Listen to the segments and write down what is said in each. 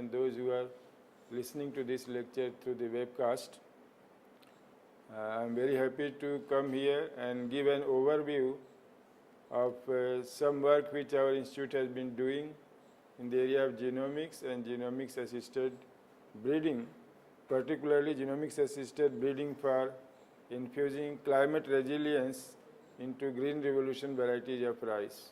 and those who are listening to this lecture through the webcast. I'm very happy to come here and give an overview of some work which our institute has been doing in the area of genomics and genomics-assisted breeding, particularly genomics-assisted breeding for infusing climate resilience into green revolution varieties of rice.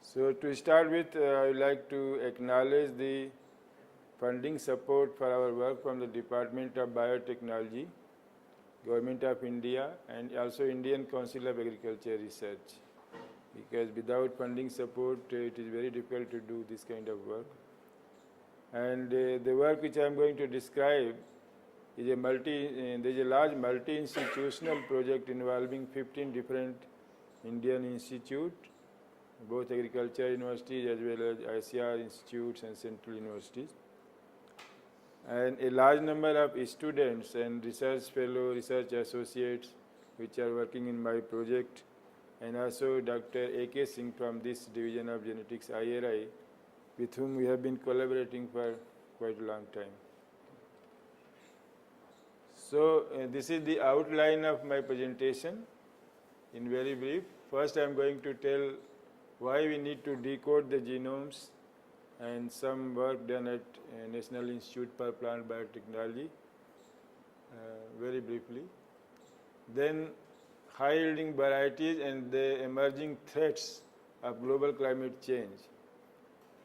So to start with, I would like to acknowledge the funding support for our work from the Department of Biotechnology, Government of India, and also Indian Council of Agriculture Research. Because without funding support, it is very difficult to do this kind of work. And the work which I am going to describe is there is a large multi-institutional project involving 15 different Indian institutes, both agriculture universities as well as ICR institutes and central universities. And a large number of students and research fellow, research associates which are working in my project, and also Dr. A.K. Singh from this division of genetics IRI, with whom we have been collaborating for quite a long time. So this is the outline of my presentation in very brief. First I am going to tell why we need to decode the genomes and some work done at National Institute for Plant Biotechnology, very briefly. Then high-yielding varieties and the emerging threats of global climate change.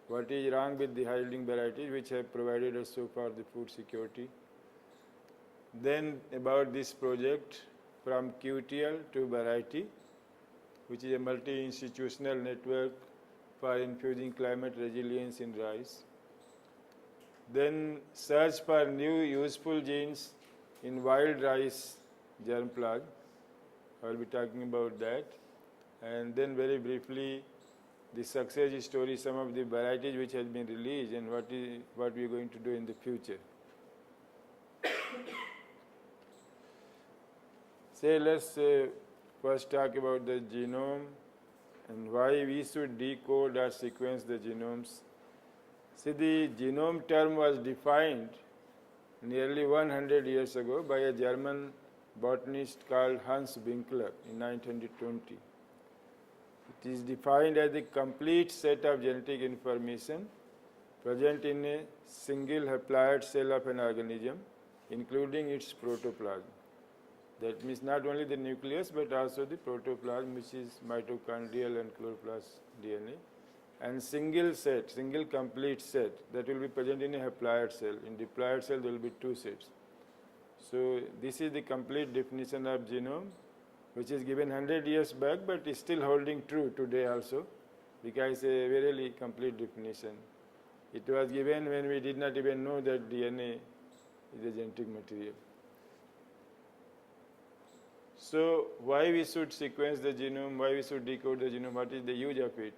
What is wrong with the high-yielding varieties which have provided us so far the food security. Then about this project from QTL to Variety, which is a multi-institutional network for infusing climate resilience in rice. Then search for new useful genes in wild rice germ plug. I will be talking about that. And then very briefly, the success story, some of the varieties which has been released and what we are going to do in the future. Let's first talk about the genome and why we should decode or sequence the genomes. See, the genome term was defined nearly 100 years ago by a German botanist called Hans Winkler in 1920. It is defined as the complete set of genetic information present in a single haploid cell of an organism, including its protoplasm. That means not only the nucleus but also the protoplasm, which is mitochondrial and chloroplast DNA, and single complete set that will be present in a haploid cell. In diploid cell there will be two sets. So this is the complete definition of genome, which is given 100 years back but is still holding true today also, because it's a very complete definition. It was given when we did not even know that DNA is a genetic material. So why we should sequence the genome, why we should decode the genome, what is the use of it?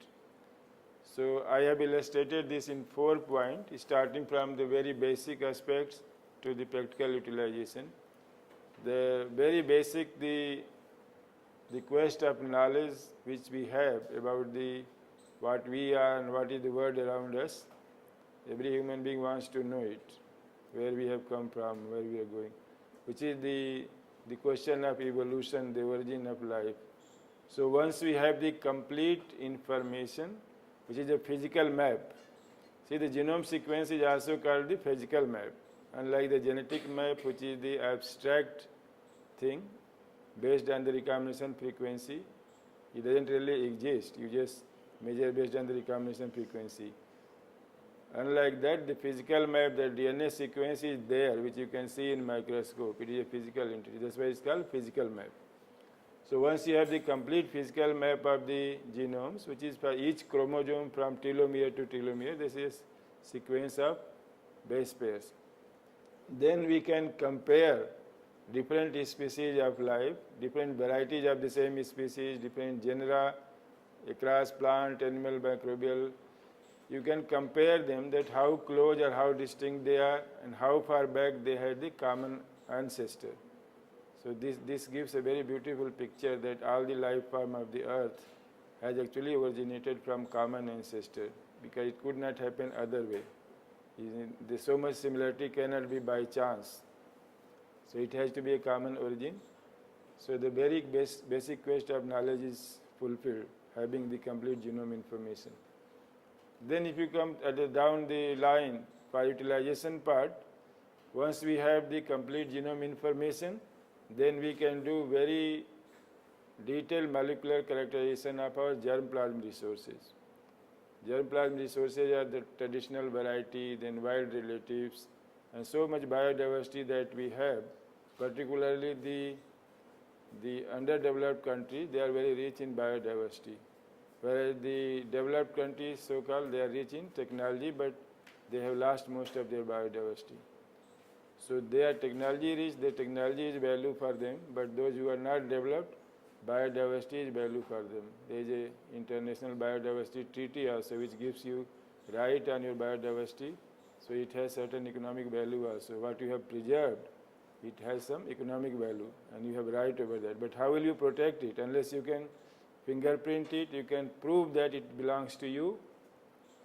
So I have illustrated this in 4 points, starting from the very basic aspects to the practical utilization. The very basic, the quest of knowledge which we have about what we are and what is the world around us. Every human being wants to know it, where we have come from, where we are going, which is the question of evolution, the origin of life. So once we have the complete information, which is a physical map. See, the genome sequence is also called the physical map. Unlike the genetic map, which is the abstract thing based on the recombination frequency, it doesn't really exist. You just measure based on the recombination frequency. Unlike that, the physical map, the DNA sequence is there, which you can see in microscope. It is a physical entity. That's why it's called physical map. So once you have the complete physical map of the genomes, which is for each chromosome from telomere to telomere, this is sequence of base pairs. Then we can compare different species of life, different varieties of the same species, different genera across plant, animal, microbial. You can compare them, that how close or how distinct they are and how far back they had the common ancestor. So this gives a very beautiful picture that all the life form of the earth has actually originated from common ancestor, because it could not happen other way. The so much similarity cannot be by chance. So it has to be a common origin. So the very basic quest of knowledge is fulfilled, having the complete genome information. Then if you come down the line for utilization part, once we have the complete genome information, then we can do very detailed molecular characterization of our germplasm resources. Germplasm resources are the traditional variety, then wild relatives, and so much biodiversity that we have, particularly the underdeveloped countries, they are very rich in biodiversity. Whereas the developed countries, so-called, they are rich in technology, but they have lost most of their biodiversity. So they are technology rich, the technology is value for them, but those who are not developed, biodiversity is value for them. There is a international biodiversity treaty also which gives you right on your biodiversity, so it has certain economic value also. What you have preserved, it has some economic value and you have right over that. But how will you protect it? Unless you can fingerprint it, you can prove that it belongs to you,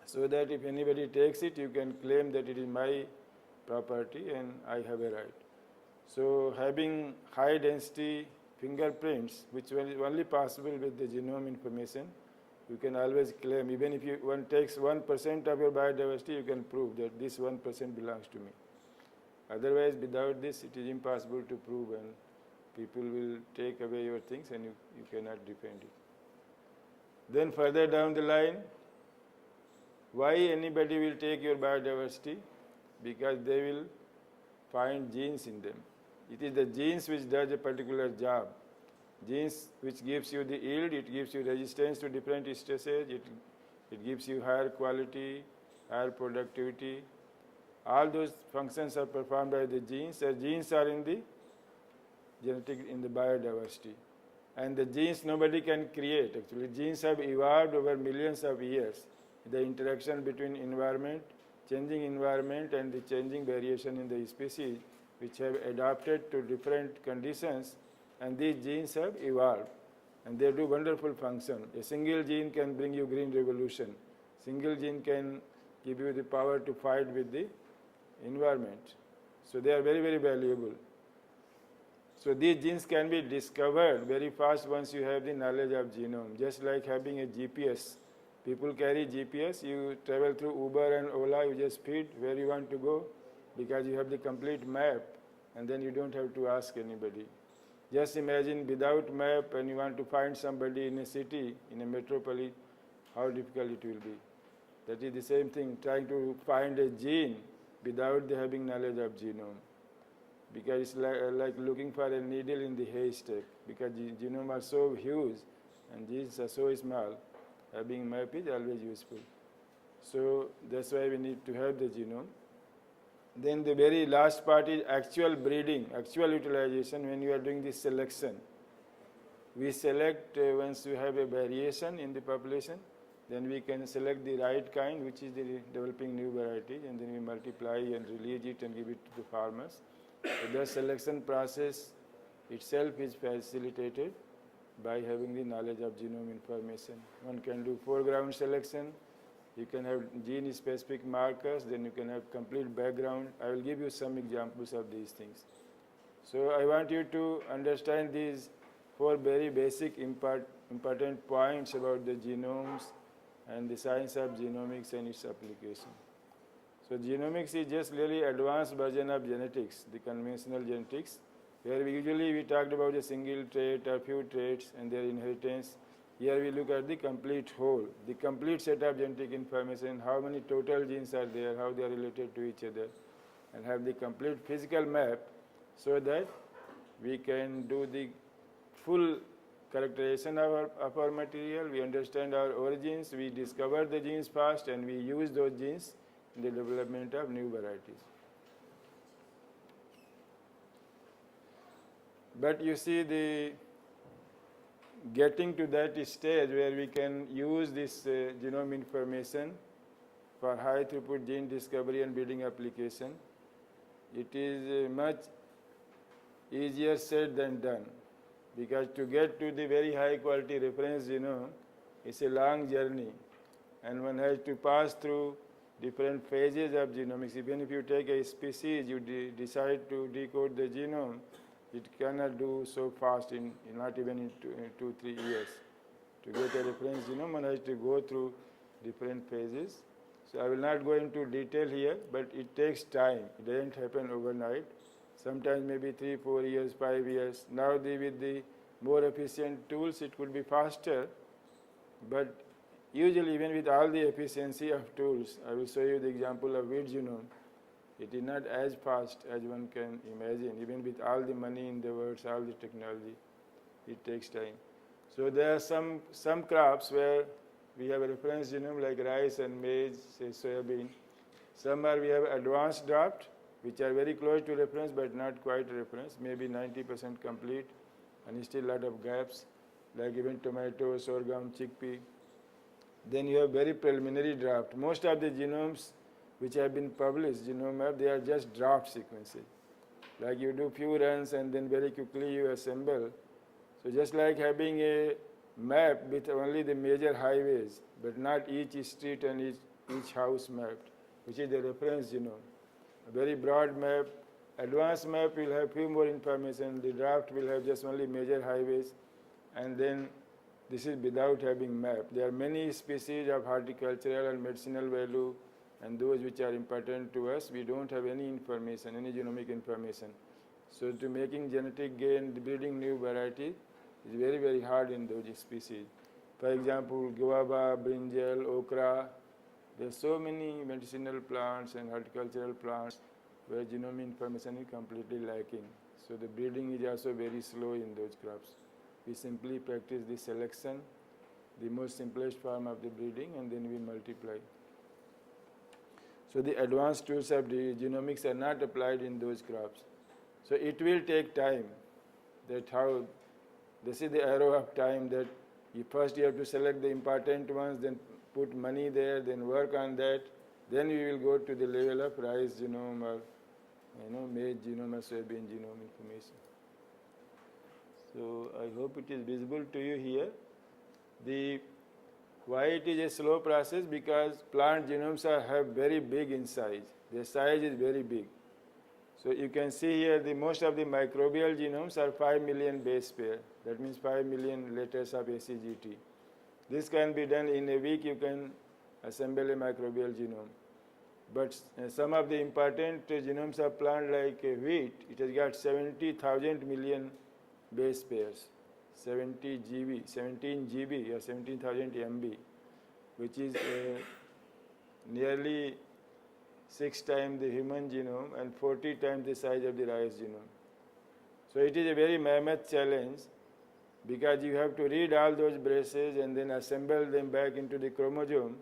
so that if anybody takes it, you can claim that it is my property and I have a right. So having high density fingerprints, which is only possible with the genome information, you can always claim, even if one takes 1% of your biodiversity, you can prove that this 1% belongs to me. Otherwise, without this, it is impossible to prove, and people will take away your things and you cannot defend it. Then further down the line, why anybody will take your biodiversity? Because they will find genes in them. It is the genes which does a particular job. Genes which gives you the yield, it gives you resistance to different stresses, it gives you higher quality, higher productivity. All those functions are performed by the genes, as genes are in the genetic, in the biodiversity. And the genes nobody can create actually. Genes have evolved over millions of years. The interaction between environment, changing environment and the changing variation in the species, which have adapted to different conditions, and these genes have evolved and they do wonderful function. A single gene can bring you green revolution. Single gene can give you the power to fight with the environment. So they are very, very valuable. So these genes can be discovered very fast once you have the knowledge of genome. Just like having a GPS. People carry GPS, you travel through Uber and Ola, you just feed where you want to go because you have the complete map, and then you don't have to ask anybody. Just imagine without map and you want to find somebody in a city, in a metropolis, how difficult it will be. That is the same thing, trying to find a gene without having knowledge of genome. Because it's like looking for a needle in the haystack, because the genome are so huge and genes are so small. Having map is always useful. So that's why we need to have the genome. Then the very last part is actual breeding, actual utilization when you are doing this selection. We select once we have a variation in the population, then we can select the right kind, which is the developing new variety, and then we multiply and release it and give it to the farmers. So the selection process itself is facilitated by having the knowledge of genome information. One can do foreground selection, you can have gene-specific markers, then you can have complete background. I will give you some examples of these things. So I want you to understand these four very basic important points about the genomes and the science of genomics and its application. So genomics is just really advanced version of genetics, the conventional genetics, where we talked about a single trait or few traits and their inheritance. Here we look at the complete whole, the complete set of genetic information, how many total genes are there, how they are related to each other, and have the complete physical map so that we can do the full characterization of our material, we understand our origins, we discover the genes fast, and we use those genes in the development of new varieties. But you see, the getting to that stage where we can use this genome information for high throughput gene discovery and breeding application, it is much easier said than done. Because to get to the very high quality reference genome, It's a long journey, and one has to pass through different phases of genomics. Even if you take a species, you decide to decode the genome, it cannot do so fast not even in 2-3 years. To get a reference genome, one has to go through different phases. So I will not go into detail here, but it takes time. It doesn't happen overnight. Sometimes maybe 3-4 years, 5 years. Now with the more efficient tools, it could be faster. But usually even with all the efficiency of tools, I will show you the example of wheat genome. It is not as fast as one can imagine. Even with all the money in the world, all the technology, it takes time. So there are some crops where we have a reference genome like rice and maize, say soybean. Some we have advanced draft, which are very close to reference but not quite reference, maybe 90% complete, and still a lot of gaps, like even tomato, sorghum, chickpea. Then you have very preliminary draft. Most of the genomes which have been published, genome map, they are just draft sequences. Like you do few runs and then very quickly you assemble. So just like having a map with only the major highways, but not each street and each house mapped, which is the reference genome. A very broad map. Advanced map will have few more information. The draft will have just only major highways, and then this is without having map. There are many species of horticultural and medicinal value, and those which are important to us, we don't have any information, any genomic information. So to making genetic gain, breeding new variety is very, very hard in those species. For example, guava, brinjal, okra, there are so many medicinal plants and horticultural plants where genomic information is completely lacking. So the breeding is also very slow in those crops. We simply practice the selection, the most simplest form of the breeding, and then we multiply. So the advanced tools of the genomics are not applied in those crops. So it will take time. This is the arrow of time, that first you have to select the important ones, then put money there, then work on that. Then we will go to the level of rice genome or maize genome or soybean genome information. So I hope it is visible to you here. Why it is a slow process? Because plant genomes have very big in size. Their size is very big. So you can see here most of the microbial genomes are 5 million base pair. That means 5 million letters of ACGT. This can be done in a week. You can assemble a microbial genome. But some of the important genomes of plant like wheat, it has got 70,000 million base pairs, 17 GB or 17,000 MB, which is nearly 6 times the human genome and 40 times the size of the rice genome. So it is a very mammoth challenge, because you have to read all those bases and then assemble them back into the chromosome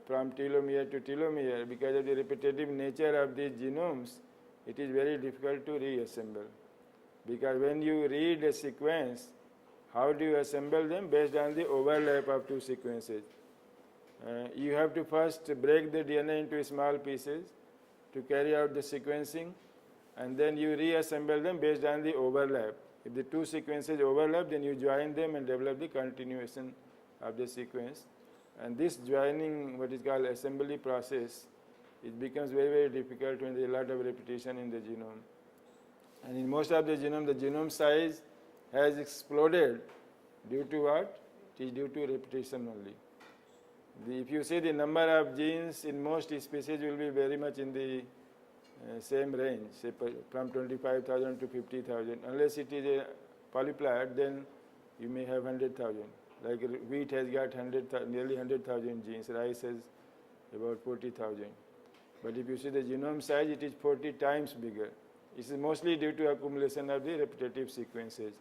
from telomere to telomere. Because of the repetitive nature of these genomes, it is very difficult to reassemble. Because when you read a sequence, how do you assemble them? Based on the overlap of two sequences. You have to first break the DNA into small pieces to carry out the sequencing, and then you reassemble them based on the overlap. If the two sequences overlap, then you join them and develop the continuation of the sequence. And this joining, what is called assembly process, it becomes very, very difficult when there is a lot of repetition in the genome. And in most of the genome size has exploded due to what? It is due to repetition only. If you see the number of genes in most species will be very much in the same range, say from 25,000 to 50,000. Unless it is a polyploid, then you may have 100,000. Like wheat has got nearly 100,000 genes, rice has about 40,000. But if you see the genome size, it is 40 times bigger. This is mostly due to accumulation of the repetitive sequences,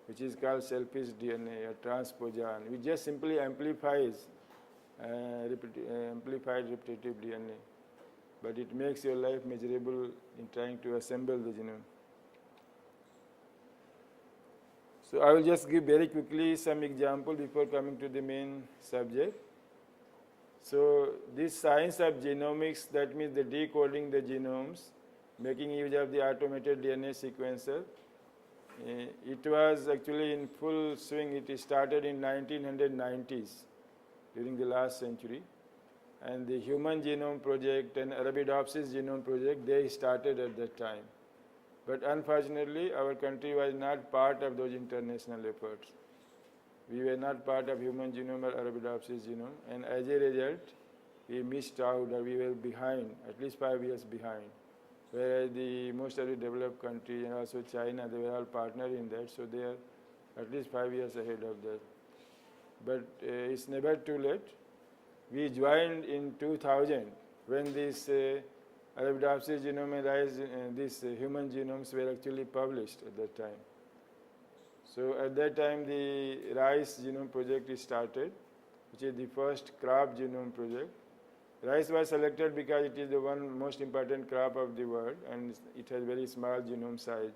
which is called selfish DNA or transposon, which just simply amplifies amplified repetitive DNA. But it makes your life miserable in trying to assemble the genome. So I will just give very quickly some example before coming to the main subject. So this science of genomics, that means the decoding the genomes, making use of the automated DNA sequencer. it was actually in full swing. It started in 1990s, during the last century. And the Human Genome Project and Arabidopsis Genome Project, they started at that time. But unfortunately, our country was not part of those international efforts. We were not part of Human Genome or Arabidopsis Genome, and as a result, we missed out, or we were behind, at least 5 years behind. Whereas most of the developed countries and also China, they were all partners in that, so they are at least 5 years ahead of that. But it's never too late. We joined in 2000 when this Arabidopsis genome and RISE, these human genomes were actually published at that time. So at that time, the RISE genome project started, which is the first crop genome project. RISE was selected because it is the one most important crop of the world, and it has very small genome size.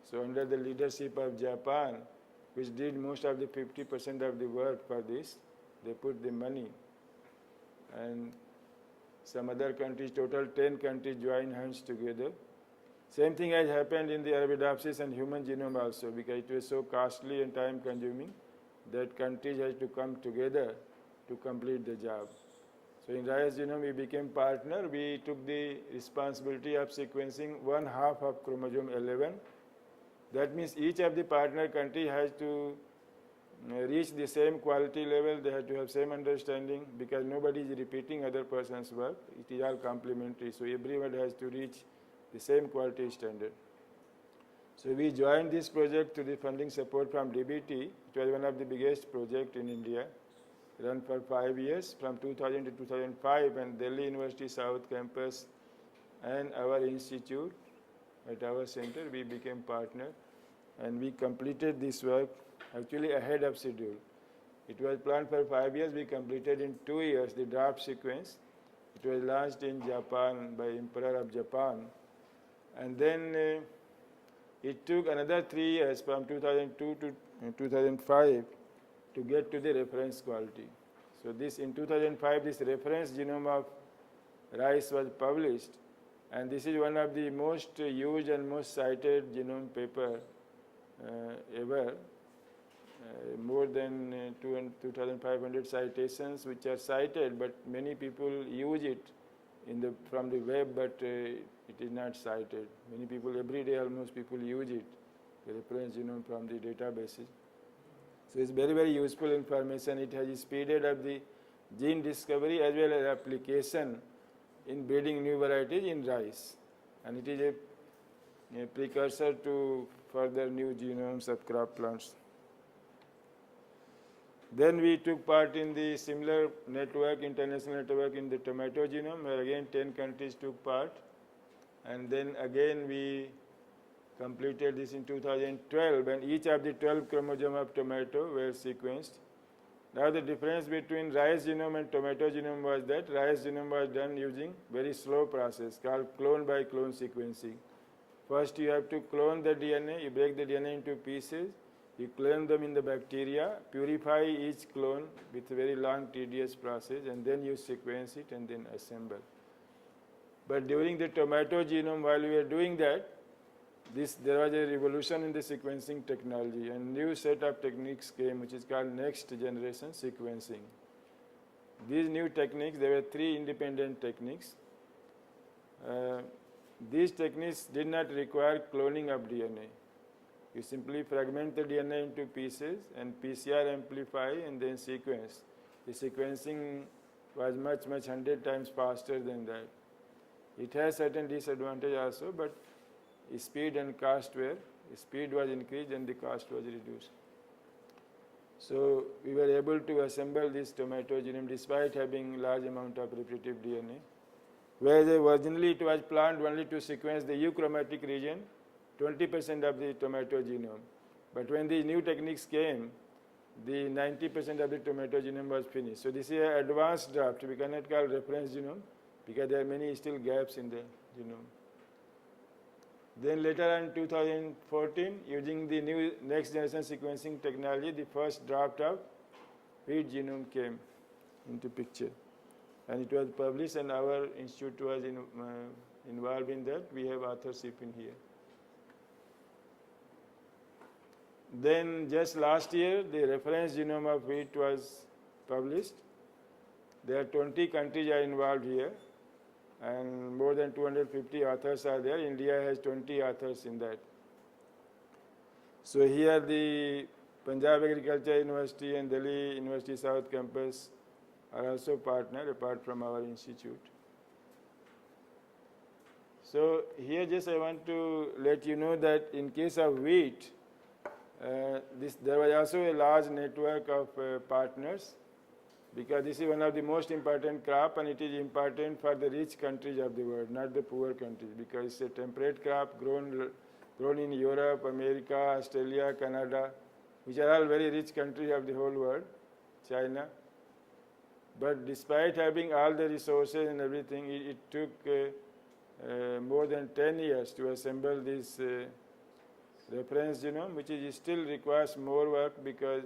So under the leadership of Japan, which did most of the 50% of the work for this, they put the money. And some other countries, total 10 countries joined hands together. Same thing has happened in the Arabidopsis and human genome also, because it was so costly and time consuming that countries had to come together to complete the job. So in RISE genome, we became partner. We took the responsibility of sequencing 1/2 of chromosome 11. That means each of the partner country has to reach the same quality level. They have to have same understanding, because nobody is repeating other person's work. It is all complementary. So everyone has to reach the same quality standard. So we joined this project to the funding support from DBT. It was one of the biggest projects in India, run for 5 years, from 2000 to 2005, and Delhi University South Campus and our institute at our center, we became partner, and we completed this work actually ahead of schedule. It was planned for 5 years. We completed in 2 years the draft sequence. It was launched in Japan by Emperor of Japan. And then it took another 3 years, from 2002 to 2005, to get to the reference quality. So this, in 2005, this reference genome of RISE was published, and this is one of the most used and most cited genome paper ever. More than 2,500 citations which are cited, but many people use it from the web, but it is not cited. Many people, every day almost people use it, the reference genome from the databases. So it's very, very useful information. It has speeded up the gene discovery as well as application in breeding new varieties in rice. And it is a precursor to further new genomes of crop plants. Then we took part in the similar network, international network in the tomato genome, where again 10 countries took part. And then again we completed this in 2012, when each of the 12 chromosomes of tomato were sequenced. Now the difference between rice genome and tomato genome was that rice genome was done using very slow process called clone by clone sequencing. First you have to clone the DNA, you break the DNA into pieces, you clone them in the bacteria, purify each clone with a very long tedious process, and then you sequence it and then assemble. But during the tomato genome, while we were doing that, there was a revolution in the sequencing technology, and new set of techniques came, which is called next generation sequencing. These new techniques, there were 3 independent techniques. These techniques did not require cloning of DNA. You simply fragment the DNA into pieces and PCR amplify and then sequence. The sequencing was much, 100 times faster than that. It has certain disadvantages also, but speed and cost were, speed was increased and the cost was reduced. So we were able to assemble this tomato genome despite having large amount of repetitive DNA. Whereas originally it was planned only to sequence the euchromatic region, 20% of the tomato genome. But when the new techniques came, the 90% of the tomato genome was finished. So this is an advanced draft. We cannot call reference genome because there are many still gaps in the genome. Then later on in 2014, using the new next generation sequencing technology, the first draft of wheat genome came into picture. And it was published, and our institute was involved in that. We have authorship in here. Then just last year, the reference genome of wheat was published. There are 20 countries are involved here, and more than 250 authors are there. India has 20 authors in that. So here the Punjab Agriculture University and Delhi University South Campus are also partner apart from our institute. So here just I want to let you know that in case of wheat, there was also a large network of partners, because this is one of the most important crop, and it is important for the rich countries of the world, not the poor countries, because it's a temperate crop grown in Europe, America, Australia, Canada, which are all very rich countries of the whole world, China. But despite having all the resources and everything, it took more than 10 years to assemble this reference genome, which is still requires more work because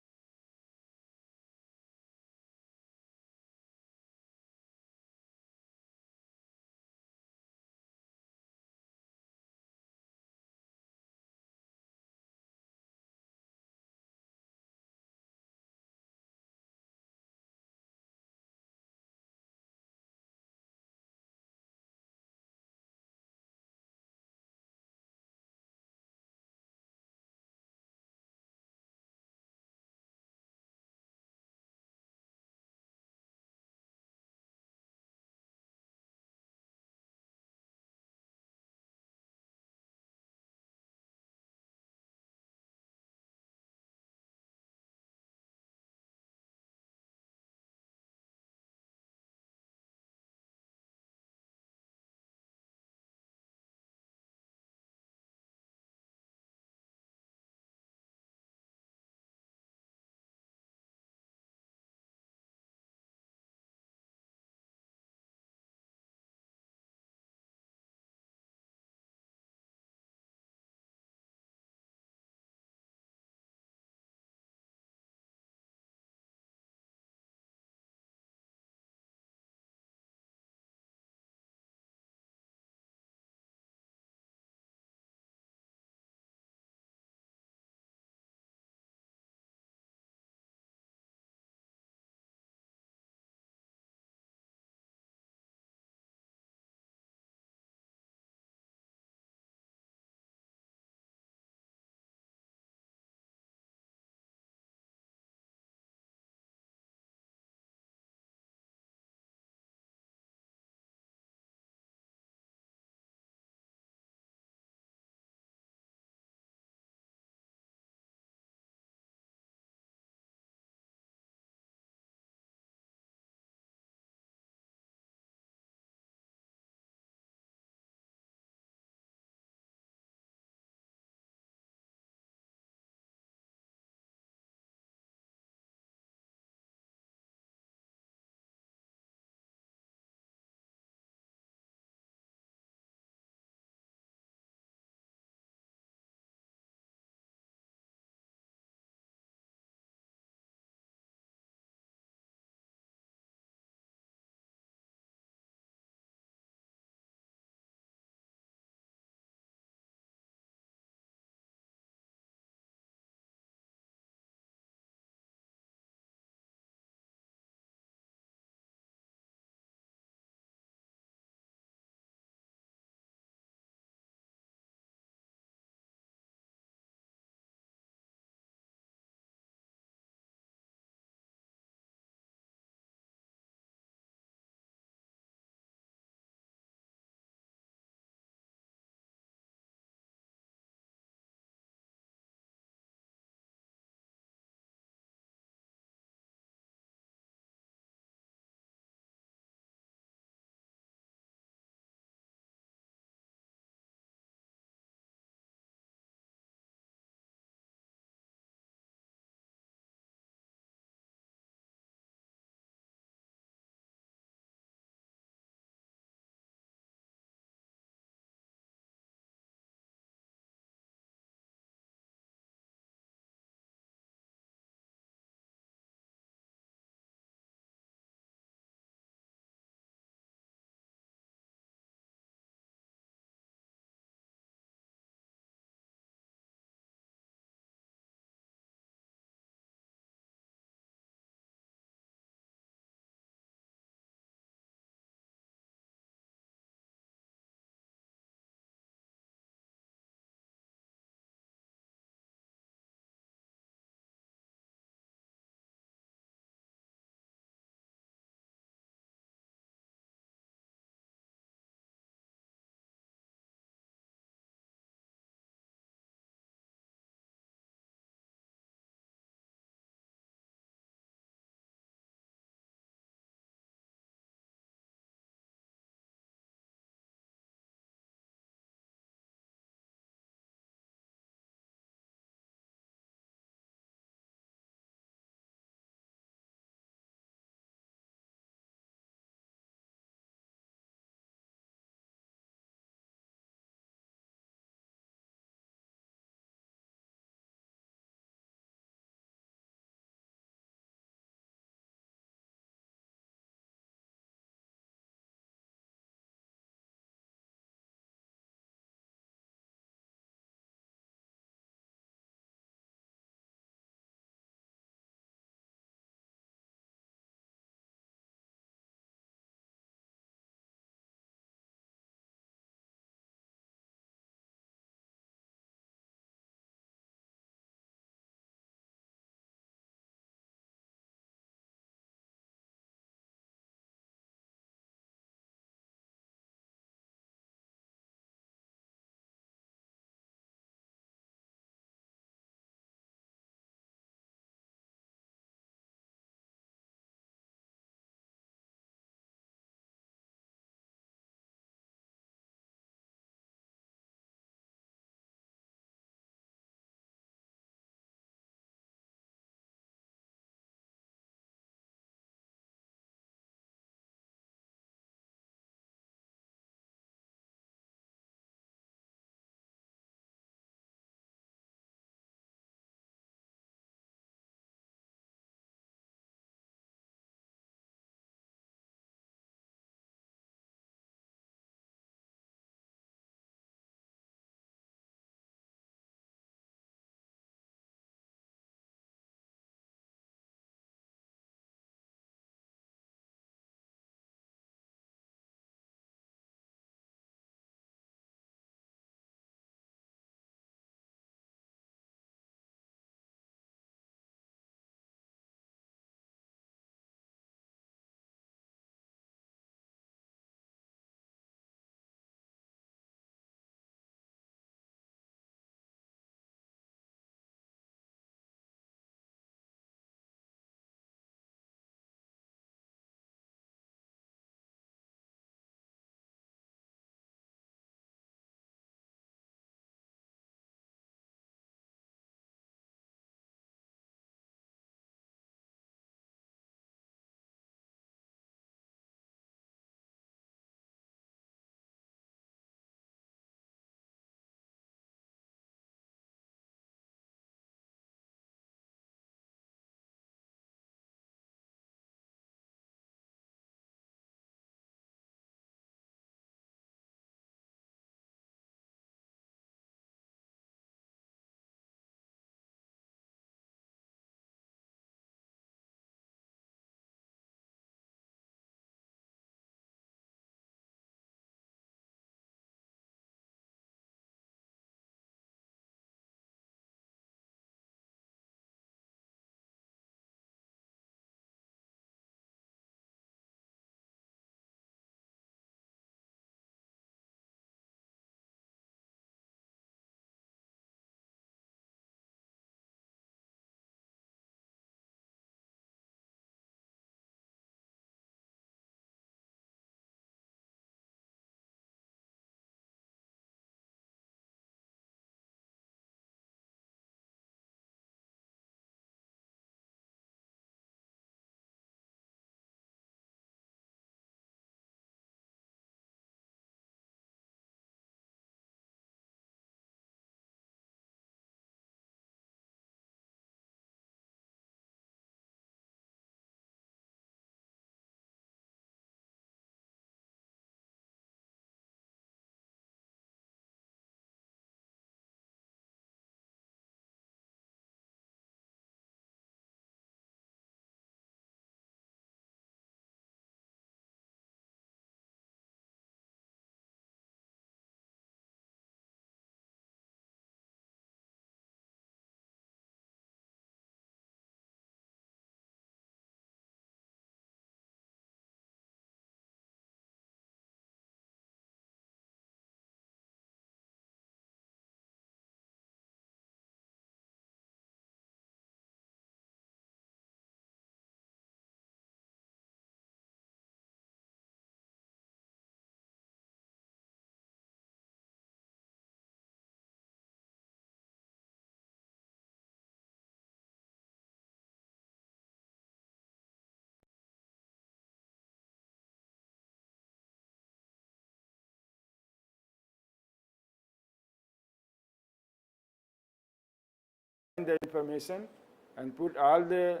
the information and put all the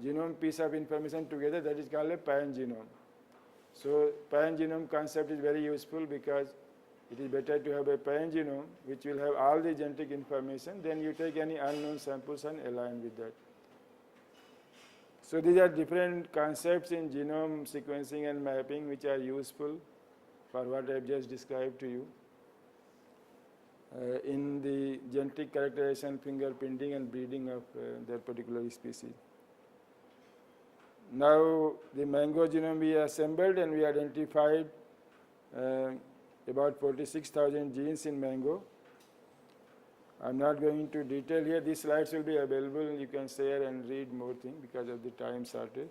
genome piece of information together. That is called a pangenome. So pangenome concept is very useful because it is better to have a pangenome which will have all the genetic information. Then you take any unknown samples and align with that. So these are different concepts in genome sequencing and mapping which are useful for what I have just described to you. In the genetic characterization, fingerprinting and breeding of that particular species. Now the mango genome we assembled and we identified about 46,000 genes in mango. I'm not going into detail here. These slides will be available. You can share and read more things because of the time shortage.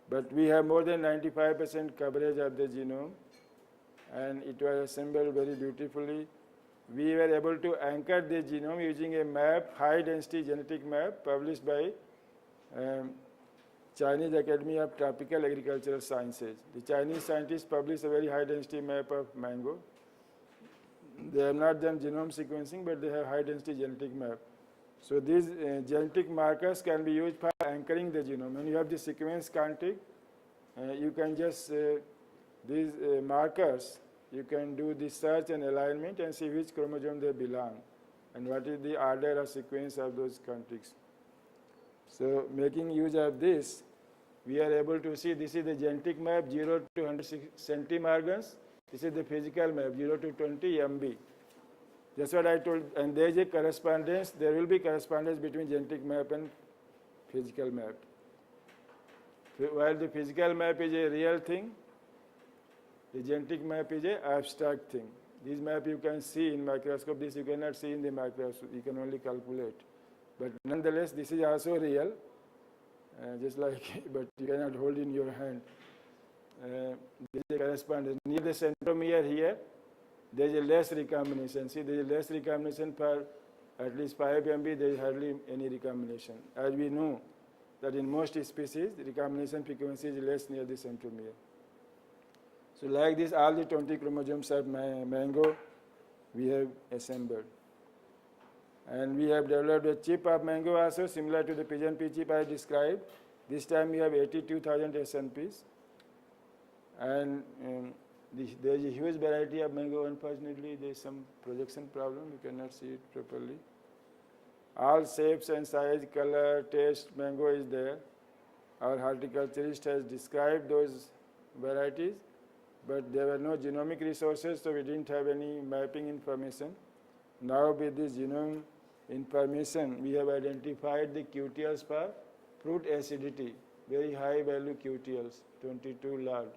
But we have more than 95% coverage of the genome, and it was assembled very beautifully. We were able to anchor the genome using a map, high-density genetic map, published by Chinese Academy of Tropical Agricultural Sciences. The Chinese scientists published a very high-density map of mango. They have not done genome sequencing, but they have high-density genetic map. So these genetic markers can be used for anchoring the genome. When you have the sequence config, you can just, these markers, you can do the search and alignment and see which chromosome they belong and what is the order or sequence of those configs. So making use of this, we are able to see this is the genetic map 0 to 100 centimorgans. This is the physical map 0 to 20 MB. That's what I told. And there is a correspondence. There will be correspondence between genetic map and physical map. While the physical map is a real thing, the genetic map is an abstract thing. This map you can see in microscope. This you cannot see in the microscope. You can only calculate. But nonetheless, this is also real, just like, but you cannot hold in your hand. This is a correspondence. Near the centromere here, there is a less recombination. See, there is less recombination for at least 5 MB, there is hardly any recombination. As we know that in most species, the recombination frequency is less near the centromere. So like this, all the 20 chromosomes of mango we have assembled. And we have developed a chip of mango also similar to the pigeon pea chip I described. This time we have 82,000 SNPs. And there is a huge variety of mango. Unfortunately, there is some projection problem. You cannot see it properly. All shapes and size, color, taste, mango is there. Our horticulturist has described those varieties, but there were no genomic resources, so we didn't have any mapping information. Now with this genome information, we have identified the QTLs for fruit acidity, very high value QTLs, 22 log.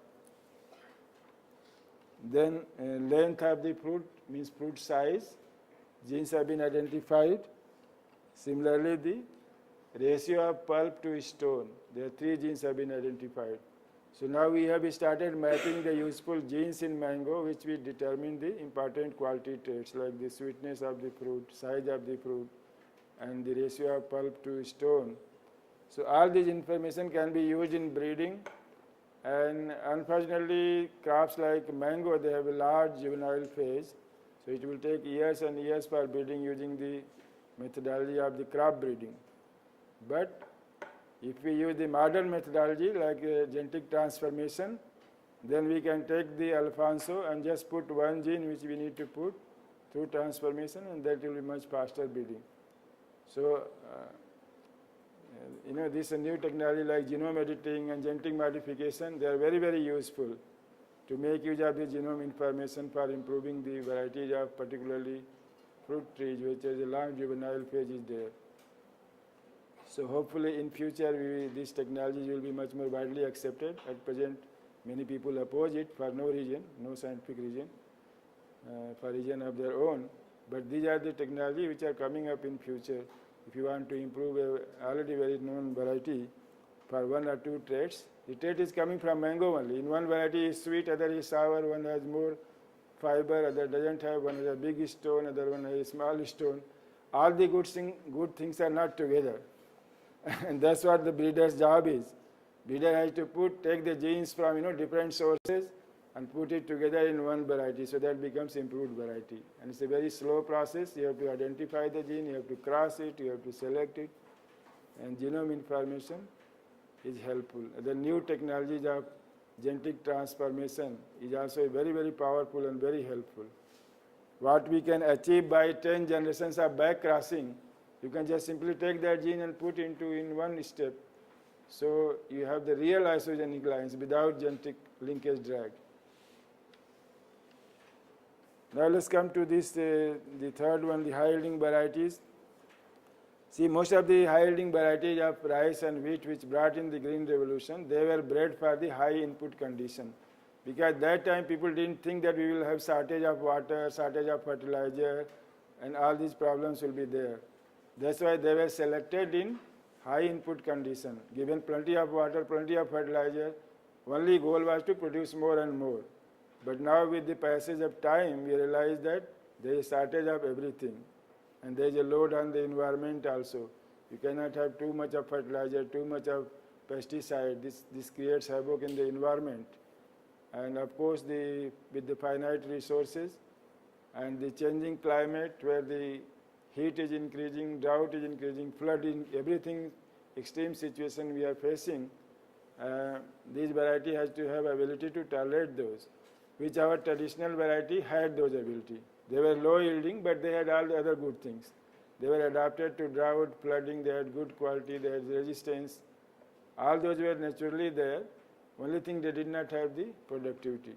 Then length of the fruit means fruit size, genes have been identified. Similarly, the ratio of pulp to stone, there are 3 genes have been identified. So now we have started mapping the useful genes in mango, which will determine the important quality traits like the sweetness of the fruit, size of the fruit, and the ratio of pulp to stone. So all this information can be used in breeding. And unfortunately, crops like mango, they have a large juvenile phase. So it will take years and years for breeding using the methodology of the crop breeding. But if we use the modern methodology like genetic transformation, then we can take the Alfonso and just put one gene which we need to put through transformation, and that will be much faster breeding. So, this new technology like genome editing and genetic modification, they are very, very useful to make use of the genome information for improving the varieties of particularly fruit trees, which has a long juvenile phase is there. So hopefully in future, these technologies will be much more widely accepted. At present, many people oppose it for no reason, no scientific reason, for reason of their own. But these are the technologies which are coming up in future. If you want to improve a already very known variety for 1 or 2 traits, the trait is coming from mango only. In one variety is sweet, other is sour, one has more fiber, other doesn't have, one has a big stone, other one has a small stone. All the good things are not together. And that's what the breeder's job is. Breeder has to take the genes from different sources and put it together in one variety, so that becomes improved variety. And it's a very slow process. You have to identify the gene, you have to cross it, you have to select it, and genome information is helpful. The new technologies of genetic transformation is also very, very powerful and very helpful. What we can achieve by 10 generations of back crossing, you can just simply take that gene and put into in one step. So you have the real isogenic lines without genetic linkage drag. Now let's come to this, the third one, the high-yielding varieties. See, most of the high-yielding varieties of rice and wheat which brought in the green revolution, they were bred for the high input condition. Because at that time people didn't think that we will have shortage of water, shortage of fertilizer, and all these problems will be there. That's why they were selected in high input condition. Given plenty of water, plenty of fertilizer, only goal was to produce more and more. But now with the passage of time, we realize that there is shortage of everything. And there is a load on the environment also. You cannot have too much of fertilizer, too much of pesticide. This creates havoc in the environment. And of course, with the finite resources and the changing climate where the heat is increasing, drought is increasing, flooding, everything, extreme situation we are facing, this variety has to have ability to tolerate those, which our traditional variety had those ability. They were low yielding, but they had all the other good things. They were adapted to drought, flooding, they had good quality, they had resistance. All those were naturally there. Only thing they did not have the productivity.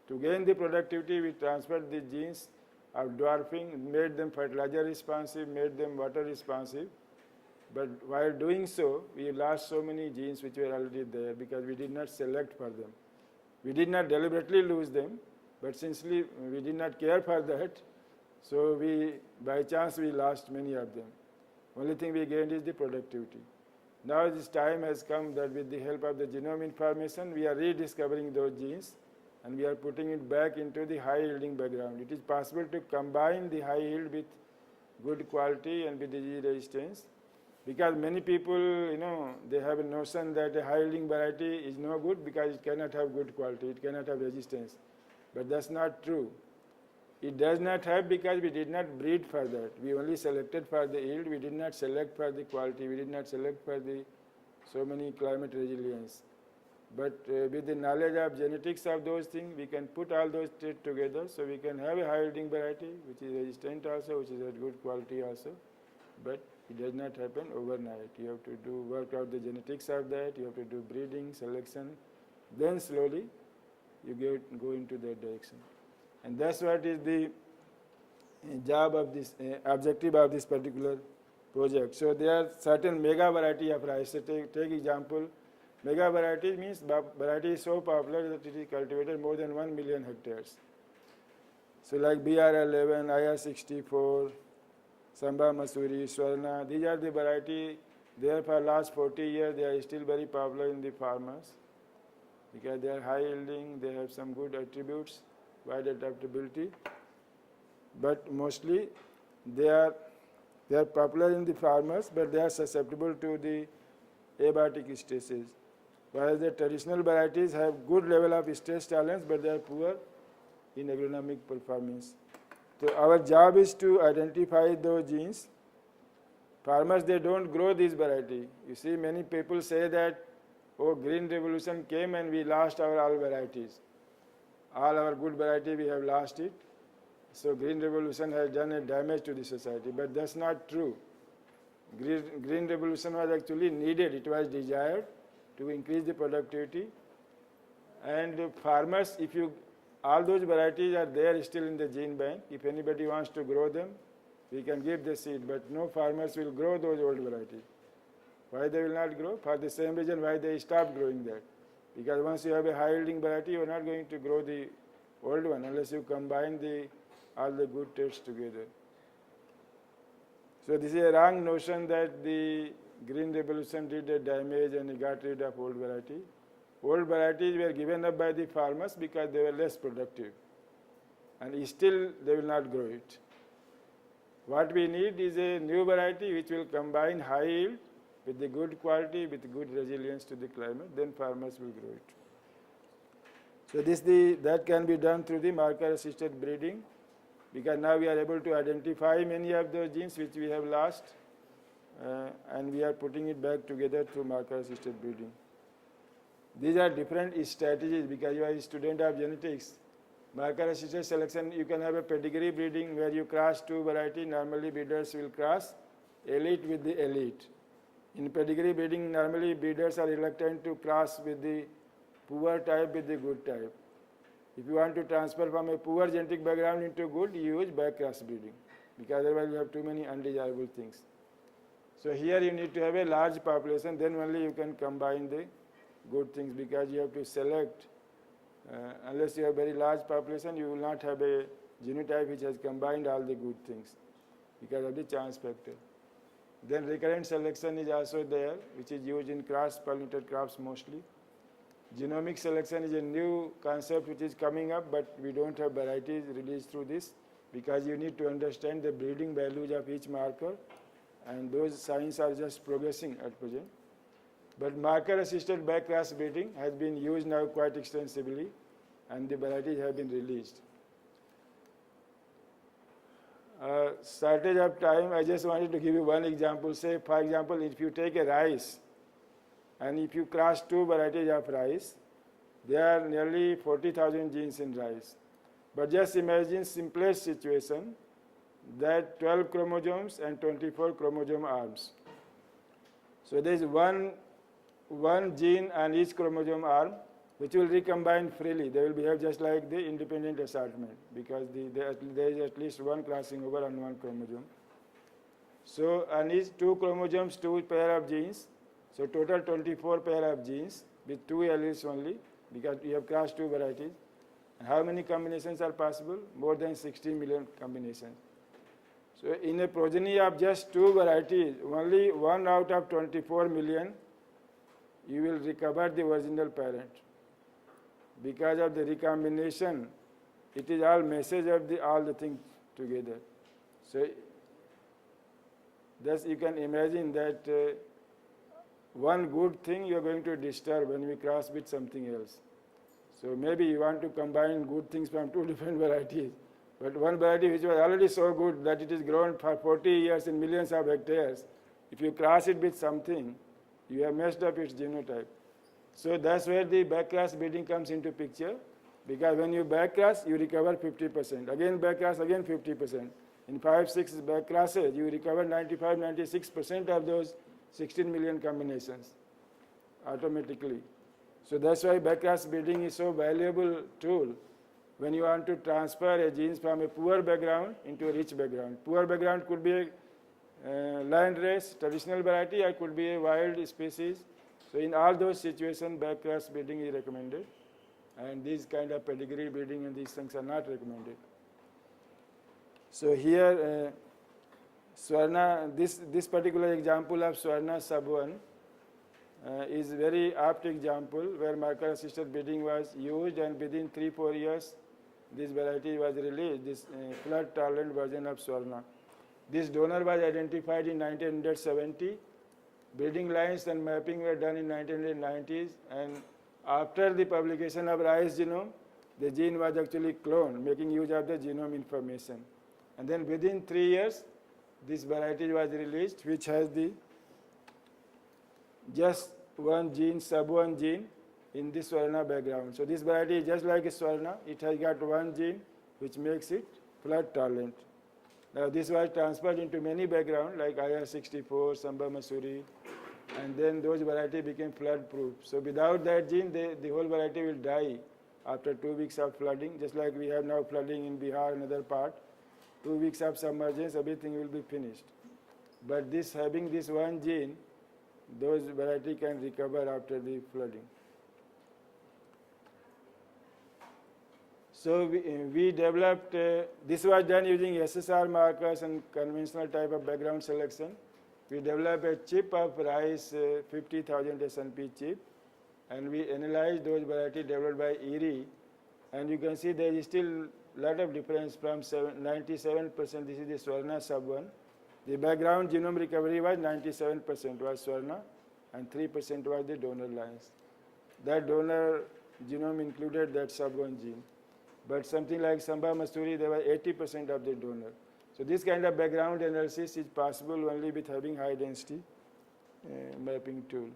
To gain the productivity, we transferred the genes of dwarfing, made them fertilizer responsive, made them water responsive. But while doing so, we lost so many genes which were already there because we did not select for them. We did not deliberately lose them, but since we did not care for that, so by chance we lost many of them. Only thing we gained is the productivity. Now this time has come that with the help of the genome information, we are rediscovering those genes and we are putting it back into the high yielding background. It is possible to combine the high yield with good quality and with disease resistance. Because many people, they have a notion that a high yielding variety is no good because it cannot have good quality, it cannot have resistance. But that's not true. It does not have because we did not breed for that. We only selected for the yield. We did not select for the quality. We did not select for the so many climate resilience. But with the knowledge of genetics of those things, we can put all those traits together. So we can have a high yielding variety which is resistant also, which is at good quality also. But it does not happen overnight. You have to work out the genetics of that. You have to do breeding, selection. Then slowly you go into that direction. And that's what is the job of this, objective of this particular project. So there are certain mega variety of rice. So take example, mega variety means variety is so popular that it is cultivated more than 1 million hectares. So like BR11, IR64, Samba Masuri, Swarna, these are the variety. There for last 40 years they are still very popular in the farmers because they are high yielding, they have some good attributes, wide adaptability, but mostly they are popular in the farmers, but they are susceptible to the abiotic stresses. Whereas the traditional varieties have good level of stress tolerance, but they are poor in agronomic performance. So our job is to identify those genes. Farmers, they don't grow this variety. You see, many people say that, oh, green revolution came and we lost our all varieties. All our good variety, we have lost it. So green revolution has done a damage to the society, but that's not true. Green revolution was actually needed, it was desired to increase the productivity. And farmers, all those varieties are there still in the gene bank. If anybody wants to grow them, we can give the seed, but no farmers will grow those old varieties. Why they will not grow? For the same reason why they stopped growing that. Because once you have a high yielding variety, you are not going to grow the old one unless you combine all the good traits together. So this is a wrong notion that the green revolution did a damage and it got rid of old variety. Old varieties were given up by the farmers because they were less productive. And still they will not grow it. What we need is a new variety which will combine high yield with the good quality, with good resilience to the climate, then farmers will grow it. So that can be done through the marker-assisted breeding, because now we are able to identify many of those genes which we have lost, and we are putting it back together through marker-assisted breeding. These are different strategies because you are a student of genetics. Marker-assisted selection, you can have a pedigree breeding where you cross two varieties. Normally breeders will cross elite with the elite. In pedigree breeding, normally breeders are reluctant to cross with the poor type with the good type. If you want to transfer from a poor genetic background into good, you use back-cross breeding, because otherwise you have too many undesirable things. So here you need to have a large population, then only you can combine the good things, because you have to select. Unless you have very large population, you will not have a genotype which has combined all the good things because of the chance factor. Then recurrent selection is also there, which is used in cross-pollinated crops mostly. Genomic selection is a new concept which is coming up, but we don't have varieties released through this, because you need to understand the breeding values of each marker, and those science are just progressing at present. But marker-assisted back-cross breeding has been used now quite extensively, and the varieties have been released. Shortage of time, I just wanted to give you one example. Say, for example, if you take a rice, and if you cross two varieties of rice, there are nearly 40,000 genes in rice. But just imagine simplest situation, that 12 chromosomes and 24 chromosome arms. So there is one gene on each chromosome arm, which will recombine freely. They will behave just like the independent assortment, because there is at least one crossing over on one chromosome. So on each two chromosomes, two pair of genes. So total 24 pair of genes with two alleles only, because we have crossed two varieties. And how many combinations are possible? More than 60 million combinations. So in a progeny of just two varieties, only 1 out of 24 million, you will recover the original parent. Because of the recombination, it is all message of all the things together. So thus you can imagine that one good thing you are going to disturb when we cross with something else. So maybe you want to combine good things from two different varieties, but one variety which was already so good that it is grown for 40 years in millions of hectares, if you cross it with something, you have messed up its genotype. So that's where the back-cross breeding comes into picture, because when you back-cross, you recover 50%. Again back-cross, again 50%. In 5-6 back-crosses, you recover 95-96% of those 16 million combinations automatically. So that's why back-cross breeding is so valuable tool when you want to transfer a genes from a poor background into a rich background. Poor background could be a land race, traditional variety, or could be a wild species. So in all those situations, back-cross breeding is recommended, and these kind of pedigree breeding and these things are not recommended. So here, Swarna, this particular example of Swarna sub-1 is very apt example where marker-assisted breeding was used, and within 3-4 years, this variety was released, this flood-tolerant version of Swarna. This donor was identified in 1970. Breeding lines and mapping were done in 1990s, and after the publication of rice genome, the gene was actually cloned, making use of the genome information. And then within 3 years, this variety was released, which has the just one gene, sub-1 gene in this Swarna background. So this variety is just like a Swarna. It has got one gene which makes it flood tolerant. Now this was transferred into many backgrounds like IR64, Samba Masuri, and then those varieties became flood proof. So without that gene, the whole variety will die after 2 weeks of flooding, just like we have now flooding in Bihar and other part. 2 weeks of submergence, everything will be finished. But having this one gene, those variety can recover after the flooding. So we developed, this was done using SSR markers and conventional type of background selection. We developed a chip of rice, 50,000 SNP chip, and we analyzed those varieties developed by ERI, and you can see there is still a lot of difference from 97%, this is the Swarna sub-1. The background genome recovery was 97% was Swarna, and 3% was the donor lines. That donor genome included that sub1 gene. But something like Samba Masuri, they were 80% of the donor. So this kind of background analysis is possible only with having high density mapping tool.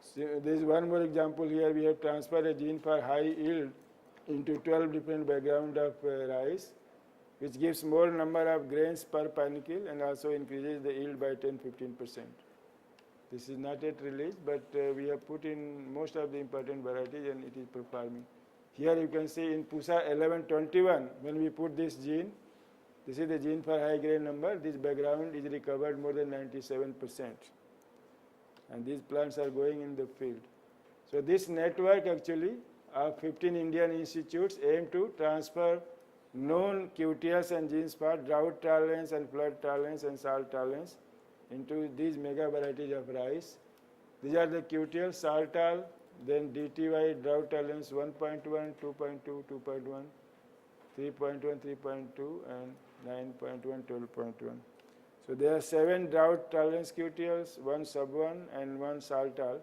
So there is one more example here. We have transferred a gene for high yield into 12 different background of rice, which gives more number of grains per panicle and also increases the yield by 10-15%. This is not yet released, but we have put in most of the important varieties and it is performing. Here you can see in Pusa 1121, when we put this gene, this is the gene for high grain number, this background is recovered more than 97%. And these plants are going in the field. So this network actually of 15 Indian institutes aim to transfer known QTLs and genes for drought tolerance and flood tolerance and salt tolerance into these mega varieties of rice. These are the QTL, saltal, then DTY, drought tolerance 1.1, 2.2, 2.1, 3.1, 3.2, and 9.1, 12.1. So there are 7 drought tolerance QTLs, 1 sub-1 and 1 saltal.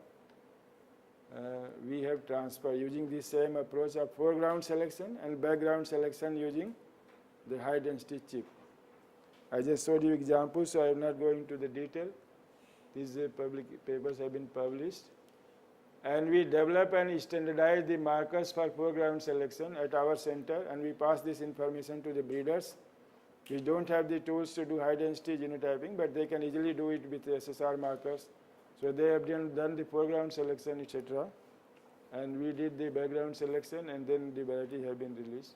We have transferred using the same approach of foreground selection and background selection using the high density chip. I just showed you examples, so I am not going into the detail. These public papers have been published. And we develop and standardize the markers for foreground selection at our center, and we pass this information to the breeders. We don't have the tools to do high density genotyping, but they can easily do it with SSR markers. So they have done the foreground selection, etc. And we did the background selection, and then the varieties have been released.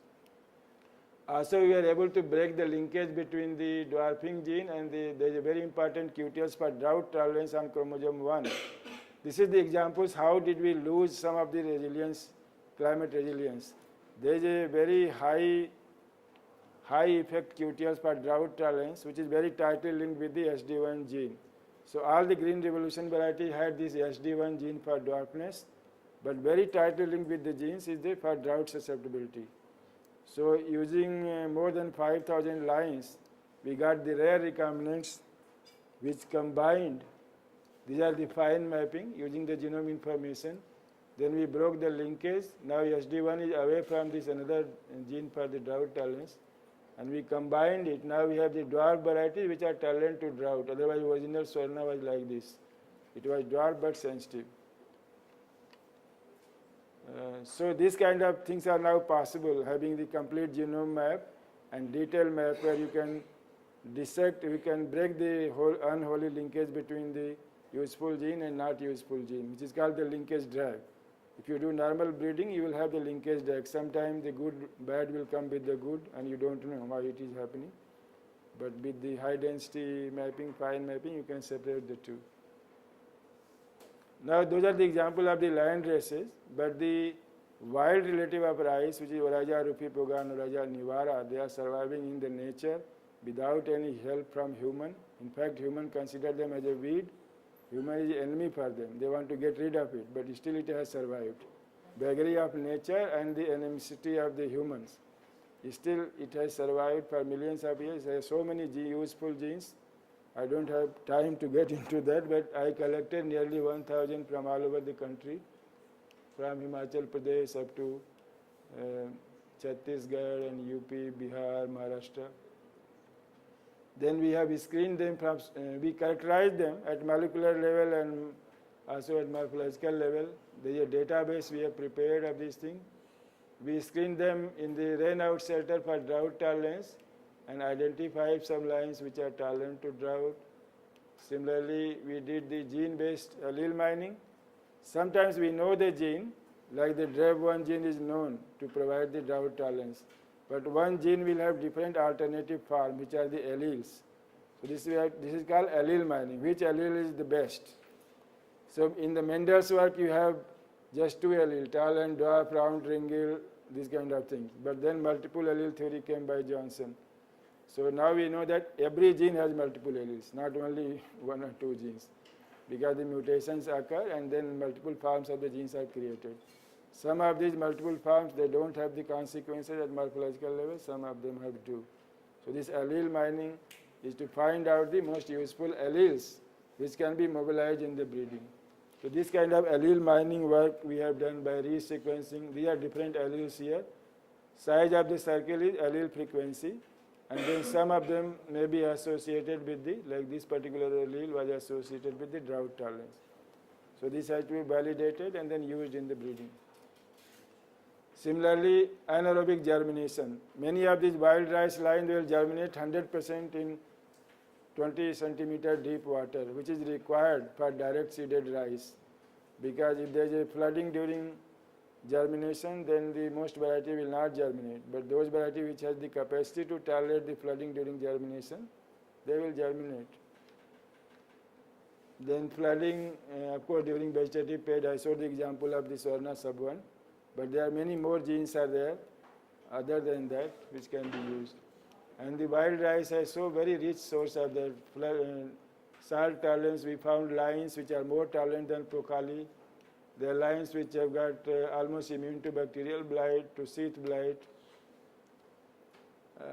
Also, we are able to break the linkage between the dwarfing gene and there is a very important QTLs for drought tolerance on chromosome 1. This is the examples, how did we lose some of the resilience, climate resilience. There is a very high effect QTLs for drought tolerance, which is very tightly linked with the SD1 gene. So all the Green Revolution varieties had this SD1 gene for dwarfness, but very tightly linked with the genes is the for drought susceptibility. So using more than 5,000 lines, we got the rare recombinants which combined. These are the fine mapping using the genome information. Then we broke the linkage. Now SD1 is away from this another gene for the drought tolerance. And we combined it. Now we have the dwarf varieties which are tolerant to drought. Otherwise, original Swarna was like this. It was dwarf but sensitive. So these kind of things are now possible, having the complete genome map and detailed map where you can dissect, you can break the whole unholy linkage between the useful gene and not useful gene, which is called the linkage drag. If you do normal breeding, you will have the linkage drag. Sometimes the good, bad will come with the good and you don't know why it is happening. But with the high density mapping, fine mapping, you can separate the two. Now those are the example of the land races, but the wild relative of rice, which is Oryza rufipogon, Oryza nivara, they are surviving in the nature without any help from human. In fact, human consider them as a weed. Human is enemy for them. They want to get rid of it, but still it has survived. Vagary of nature and the animosity of the humans. Still it has survived for millions of years. There are so many useful genes. I don't have time to get into that, but I collected nearly 1,000 from all over the country, from Himachal Pradesh up to Chhattisgarh and UP, Bihar, Maharashtra. Then we have screened them from, we characterize them at molecular level and also at morphological level. There is a database we have prepared of these things. We screen them in the rain-out shelter for drought tolerance and identify some lines which are tolerant to drought. Similarly, we did the gene-based allele mining. Sometimes we know the gene, like the DREV1 gene is known to provide the drought tolerance. But one gene will have different alternative form, which are the alleles. So this is called allele mining. Which allele is the best? So in the Mendel's work, you have just 2 alleles, tall and dwarf, round, ringgill, these kind of things. But then multiple allele theory came by Johnson. So now we know that every gene has multiple alleles, not only 1 or 2 genes, because the mutations occur and then multiple forms of the genes are created. Some of these multiple forms, they don't have the consequences at morphological level, some of them have to. So this allele mining is to find out the most useful alleles which can be mobilized in the breeding. So this kind of allele mining work we have done by resequencing. These are different alleles here. Size of the circle is allele frequency, and then some of them may be associated with the, like this particular allele was associated with the drought tolerance. So this has to be validated and then used in the breeding. Similarly, anaerobic germination. Many of these wild rice lines will germinate 100% in 20 centimeter deep water, which is required for direct seeded rice. Because if there is a flooding during germination, then the most variety will not germinate. But those variety which has the capacity to tolerate the flooding during germination, they will germinate. Then flooding, of course, during vegetative period, I showed the example of the Swarna sub-1, but there are many more genes are there other than that which can be used. And the wild rice has so very rich source of the salt tolerance. We found lines which are more tolerant than Procalli. There are lines which have got almost immune to bacterial blight, to sheath blight.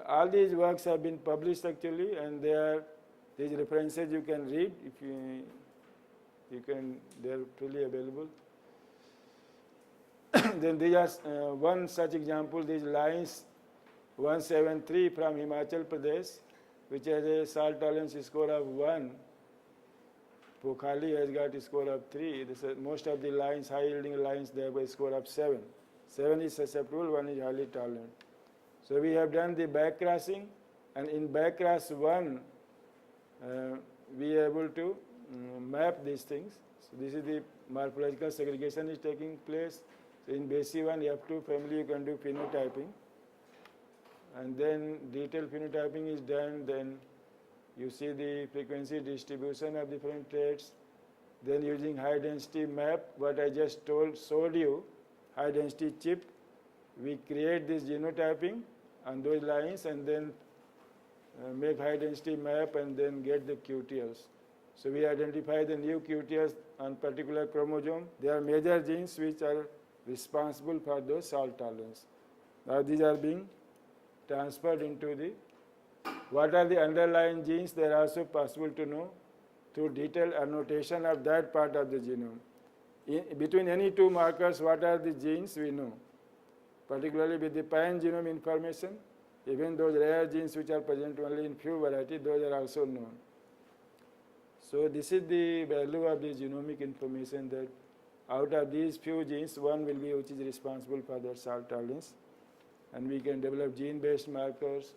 All these works have been published actually, and these references you can read if you can, they are freely available. Then these are one such example, these lines 173 from Himachal Pradesh, which has a salt tolerance score of 1. Procalli has got a score of 3. Most of the lines, high yielding lines, they have a score of 7. 7 is susceptible, 1 is highly tolerant. So we have done the back crossing, and in back cross 1, we are able to map these things. So this is the morphological segregation is taking place. So in BASE1 F2 family, you can do phenotyping. And then detailed phenotyping is done, then you see the frequency distribution of different traits. Then using high density map, what I just showed you, high density chip, we create this genotyping on those lines and then make high density map and then get the QTLs. So we identify the new QTLs on particular chromosome. There are major genes which are responsible for those salt tolerance. Now these are being transferred into the, what are the underlying genes, they are also possible to know through detailed annotation of that part of the genome. Between any two markers, what are the genes we know. Particularly with the pan-genome information, even those rare genes which are present only in few varieties, those are also known. So this is the value of the genomic information, that out of these few genes, one will be which is responsible for the salt tolerance. And we can develop gene-based markers,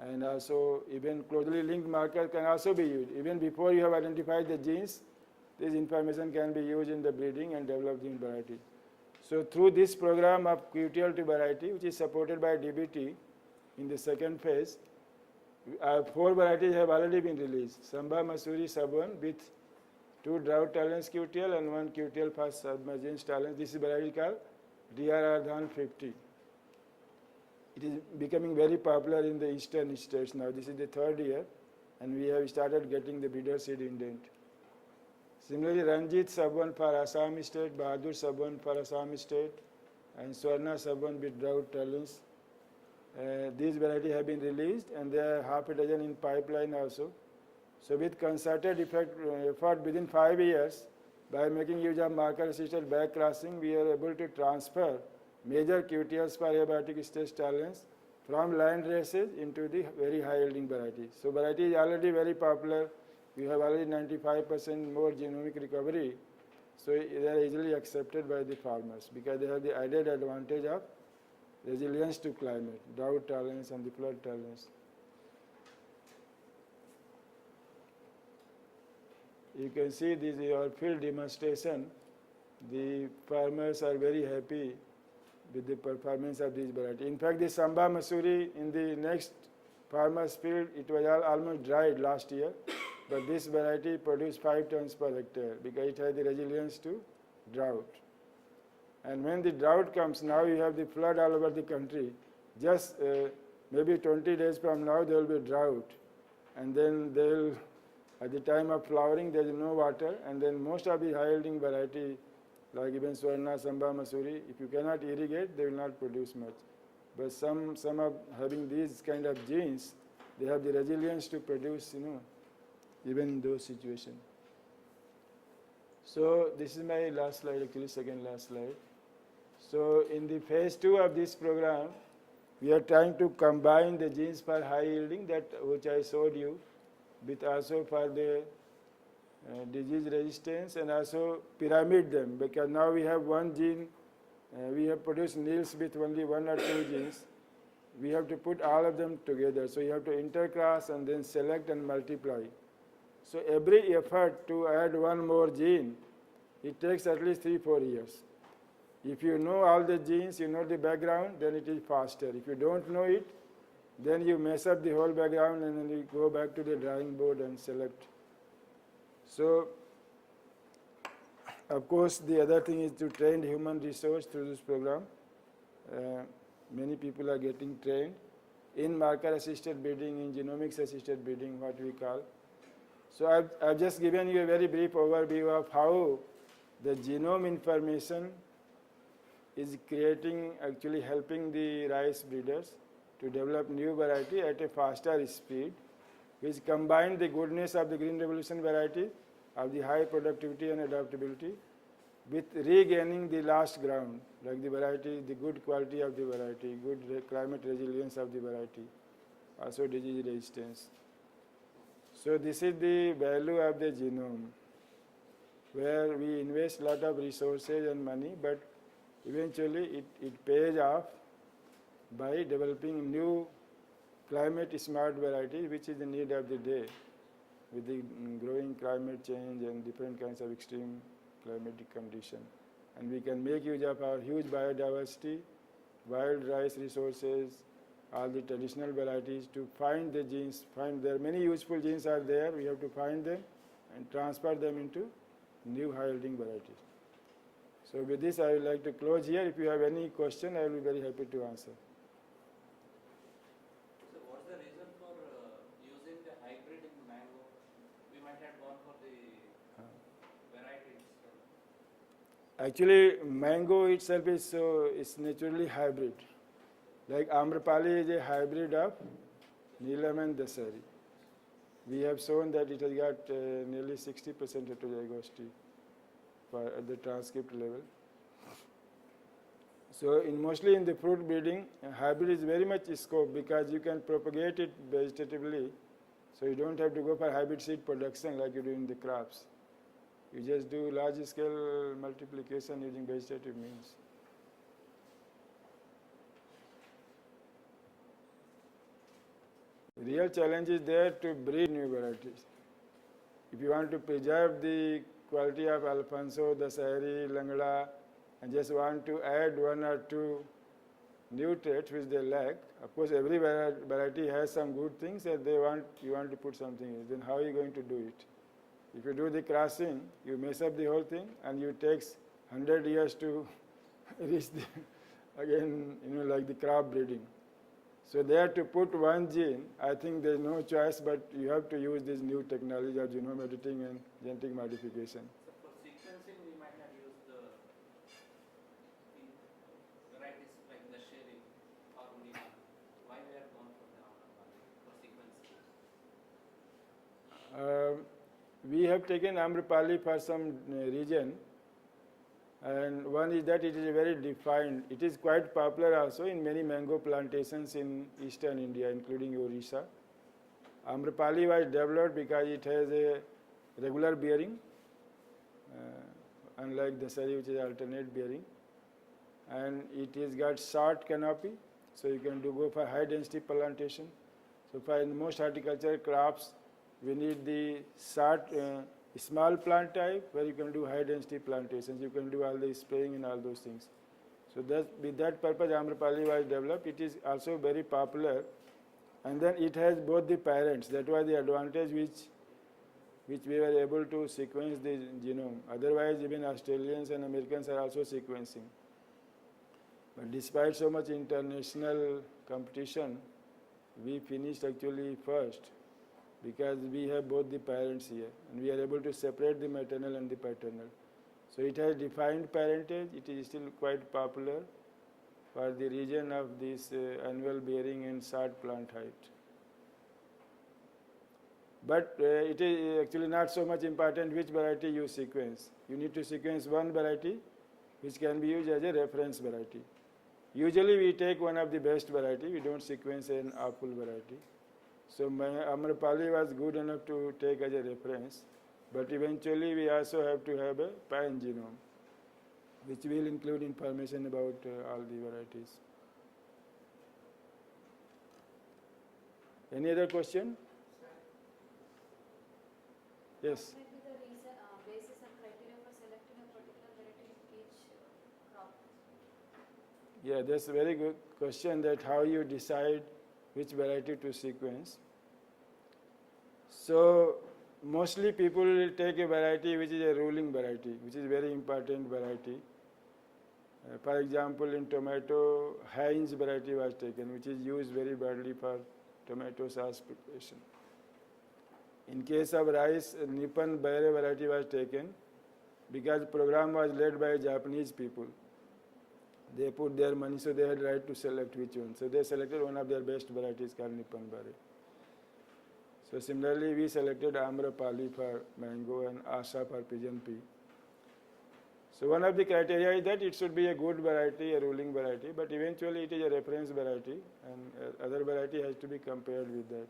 and also even closely linked markers can also be used. Even before you have identified the genes, this information can be used in the breeding and develop gene variety. So through this program of QTL to variety, which is supported by DBT in the second phase, 4 varieties have already been released. Samba Masuri sub-1 with 2 drought tolerance QTL and 1 QTL for submergence tolerance. This is variety called DRR 50. It is becoming very popular in the eastern states now. This is the 3rd year, and we have started getting the breeder seed indent. Similarly, Ranjit sub-1 for Assam state, Bahadur sub-1 for Assam state, and Swarna sub-1 with drought tolerance. These varieties have been released, and there are half a dozen in pipeline also. So with concerted effort within 5 years, by making use of marker-assisted back crossing, we are able to transfer major QTLs for abiotic stress tolerance from land races into the very high yielding varieties. So variety is already very popular. We have already 95% more genomic recovery. So they are easily accepted by the farmers because they have the added advantage of resilience to climate, drought tolerance and the flood tolerance. You can see this is your field demonstration. The farmers are very happy with the performance of this variety. In fact, the Samba Masuri in the next farmer's field, it was almost dried last year, but this variety produced 5 tons per hectare because it has the resilience to drought. And when the drought comes, now you have the flood all over the country. Just maybe 20 days from now, there will be drought. And then they'll, at the time of flowering, there is no water, and then most of the high-yielding variety, like even Swarna, Samba, Masuri, if you cannot irrigate, they will not produce much. But some of having these kind of genes, they have the resilience to produce, even in those situations. So this is my last slide, actually second last slide. So in the phase 2 of this program, we are trying to combine the genes for high yielding, that which I showed you, with also for the disease resistance, and also pyramid them, because now we have one gene, we have produced nils with only one or two genes. We have to put all of them together. So you have to intercross and then select and multiply. So every effort to add one more gene, it takes at least 3-4 years. If you know all the genes, you know the background, then it is faster. If you don't know it, then you mess up the whole background and then you go back to the drawing board and select. So, of course, the other thing is to train human resource through this program. Many people are getting trained in marker-assisted breeding, in genomics-assisted breeding, what we call. So I've just given you a very brief overview of how the genome information is creating, actually helping the rice breeders to develop new variety at a faster speed, which combine the goodness of the Green Revolution variety, of the high productivity and adaptability, with regaining the lost ground, like the variety, the good quality of the variety, good climate resilience of the variety, also disease resistance. So this is the value of the genome, where we invest a lot of resources and money, but eventually it pays off by developing new climate smart varieties, which is the need of the day with the growing climate change and different kinds of extreme climatic condition. And we can make use of our huge biodiversity, wild rice resources, all the traditional varieties to find the genes, there many useful genes are there, we have to find them and transfer them into new high yielding varieties. So with this I would like to close here. If you have any question, I will be very happy to answer. So what's the reason for using the hybrid in mango? We might have gone for the varieties. Actually, mango itself is naturally hybrid. Like Amrapali is a hybrid of Neelam and Dasari. We have shown that it has got nearly 60% heterozygosity at the transcript level. So mostly in the fruit breeding, hybrid is very much scope because you can propagate it vegetatively. So you don't have to go for hybrid seed production like you do in the crops. You just do large scale multiplication using vegetative means. The real challenge is there to breed new varieties. If you want to preserve the quality of Alfonso, Dasari, Langda, and just want to add one or two new traits which they lack, of course every variety has some good things and you want to put something in, then how are you going to do it? If you do the crossing, you mess up the whole thing and it takes 100 years to reach the, again, like the crop breeding. So there to put one gene, I think there's no choice but you have to use this new technology of genome editing and genetic modification. So for sequencing, we might have used the varieties like the Sherry or Nila. Why we have gone for the Amrapali for sequencing? We have taken Amrapali for some region, and one is that it is very defined. It is quite popular also in many mango plantations in eastern India, including Orissa. Amrapali was developed because it has a regular bearing, unlike Dasari, which is alternate bearing, and it has got short canopy, so you can go for high density plantation. So for most horticultural crops, we need the short, small plant type where you can do high density plantations. You can do all the spraying and all those things. So with that purpose, Amrapali was developed. It is also very popular, and then it has both the parents. That was the advantage which we were able to sequence the genome. Otherwise, even Australians and Americans are also sequencing. But despite so much international competition, we finished actually first, because we have both the parents here and we are able to separate the maternal and the paternal. So it has defined parentage. It is still quite popular for the region of this annual bearing and short plant height. But it is actually not so much important which variety you sequence. You need to sequence one variety which can be used as a reference variety. Usually we take one of the best variety, we don't sequence an awful variety. So Amrapali was good enough to take as a reference, but eventually we also have to have a pan genome, which will include information about all the varieties. Any other question? Yes. What may be the reason, basis and criteria for selecting a particular variety in each crop? Yeah, that's a very good question, that how you decide which variety to sequence. So mostly people will take a variety which is a ruling variety, which is very important variety. For example, in tomato, Heinz variety was taken, which is used very badly for tomato sauce preparation. In case of rice, Nippon Baire variety was taken because program was led by Japanese people. They put their money, so they had right to select which one. So they selected one of their best varieties called Nippon Baire. So similarly, we selected Amrapali for mango and Asa for pigeon pea. So one of the criteria is that it should be a good variety, a ruling variety, but eventually it is a reference variety, and other variety has to be compared with that.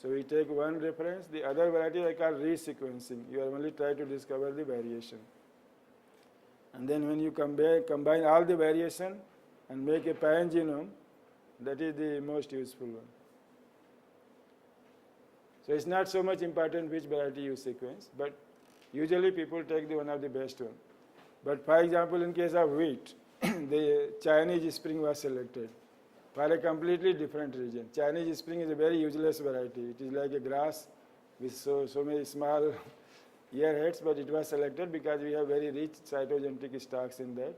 So we take one reference, the other variety I call resequencing. You are only trying to discover the variation. And then when you combine all the variation and make a pan genome, that is the most useful one. So it's not so much important which variety you sequence, but usually people take the one of the best one. But for example, in case of wheat, the Chinese spring was selected for a completely different region. Chinese spring is a very useless variety. It is like a grass with so many small earheads, but it was selected because we have very rich cytogenetic stocks in that,